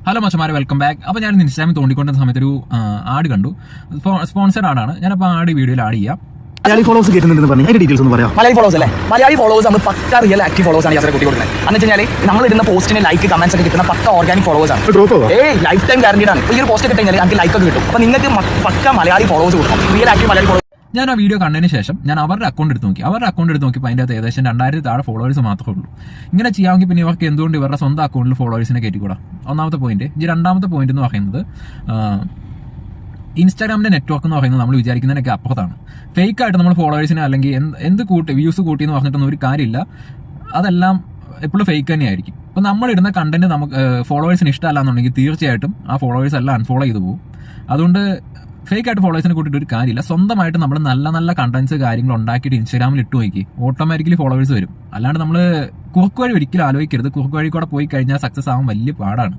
Hello മച്ചമാരെ, welcome back. അപ്പോൾ ഞാൻ ഇൻസ്റ്റാഗ്രാമിൽ തോണ്ടിക്കൊണ്ടിരുന്ന സമയത്ത് ഒരു ആഡ് കണ്ടു. സ്പോൺസർഡ് ആടാണ്. ഞാനപ്പോൾ ആഡ് വീഡിയോയിൽ ആഡ് ചെയ്യാം. മലയാളി ഫോളോവേഴ്സ് കേൾക്കുന്നുണ്ടെന്ന് പറഞ്ഞു, അതിന്റെ ഡീറ്റെയിൽസ് ഒന്ന് പറയാം. മലയാളി ഫോളോവേഴ്സ് അല്ലേ? മലയാളി ഫോളോവേഴ്സ് നമ്മൾ പക്ക റിയൽ ആക്റ്റീവ് ഫോളോവേഴ്സ് ആണ് യാത്ര കൂട്ടി കൊടുക്കുന്നത്. എന്ന് വെച്ചാൽ നമ്മൾ ഇടുന്ന പോസ്റ്റിന് ലൈക്ക് കമന്റ്സ് ഒക്കെ കിട്ടുന്ന പക്ക ഓർഗാനിക് ഫോളോവേഴ്സ് ആണ്. ലൈഫ് ടൈം ഗ്യാരണ്ടീഡ് ആണ്. ഈ ഒരു പോസ്റ്റ് കിട്ടിയാൽ നമുക്ക് ലൈക്ക് ഒക്കെ കിട്ടും. അപ്പോൾ നിങ്ങൾക്ക് പക്ക മലയാളി ഫോളോവേഴ്സ് കൊടുക്കും. Real active Malayali followers. ഞാൻ ആ വീഡിയോ കണ്ടതിന് ശേഷം ഞാൻ അവരുടെ അക്കൗണ്ട് എടുത്ത് നോക്കി. നോക്കിയപ്പോൾ അതിൻ്റെ അകത്ത് ഏകദേശം 2000 താഴെ ഫോളോവേഴ്സ് മാത്രമേ ഉള്ളൂ. ഇങ്ങനെ ചെയ്യാമെങ്കിൽ പിന്നെ ഇവർക്ക് എന്തുകൊണ്ട് ഇവരുടെ സ്വന്തം അക്കൗണ്ടിൽ ഫോളോവേഴ്സിനെ കയറ്റിക്കൂടാ? ഒന്നാമത്തെ പോയിന്റ്. ഈ രണ്ടാമത്തെ പോയിന്റ് എന്ന് പറയുന്നത്, ഇൻസ്റ്റാഗ്രാമിന്റെ നെറ്റ്വർക്ക് എന്ന് പറയുന്നത് നമ്മൾ വിചാരിക്കുന്നതിനൊക്കെ അപ്പുറത്താണ്. ഫേക്ക് ആയിട്ട് നമ്മൾ ഫോളോവേഴ്സിനെ അല്ലെങ്കിൽ എന്ത് വ്യൂസ് കൂട്ടി എന്ന് പറഞ്ഞിട്ടൊന്നും ഒരു കാര്യമില്ല. അതെല്ലാം എപ്പോഴും ഫേക്ക് തന്നെയായിരിക്കും. അപ്പോൾ നമ്മൾ ഇടുന്ന കണ്ടന്റ് നമുക്ക് ഫോളോവേഴ്സിന് ഇഷ്ടമല്ല എന്നുണ്ടെങ്കിൽ തീർച്ചയായിട്ടും ആ ഫോളോവേഴ്സ് എല്ലാം അൺഫോളോ ചെയ്തു പോകും. അതുകൊണ്ട് ഫേക്ക് ആയിട്ട് ഫോളോവേഴ്സിനെ കൂട്ടിയിട്ട് ഒരു കാര്യമില്ല. സ്വന്തമായിട്ട് നമ്മൾ നല്ല നല്ല കണ്ടന്റ്സ് കാര്യങ്ങൾ ഉണ്ടാക്കിയിട്ട് ഇൻസ്റ്റാഗ്രാമിൽ ഇട്ട് നോക്കി ഓട്ടോമാറ്റിക്കലി ഫോളോവേഴ്സ് വരും. അല്ലാണ്ട് നമ്മൾ കുറുക്ക് വഴി ഒരിക്കലും ആലോചിക്കരുത്. കുറുക്ക് വഴി കൂടെ പോയി കഴിഞ്ഞാൽ സക്സസ് ആവാൻ വലിയ പാടാണ്.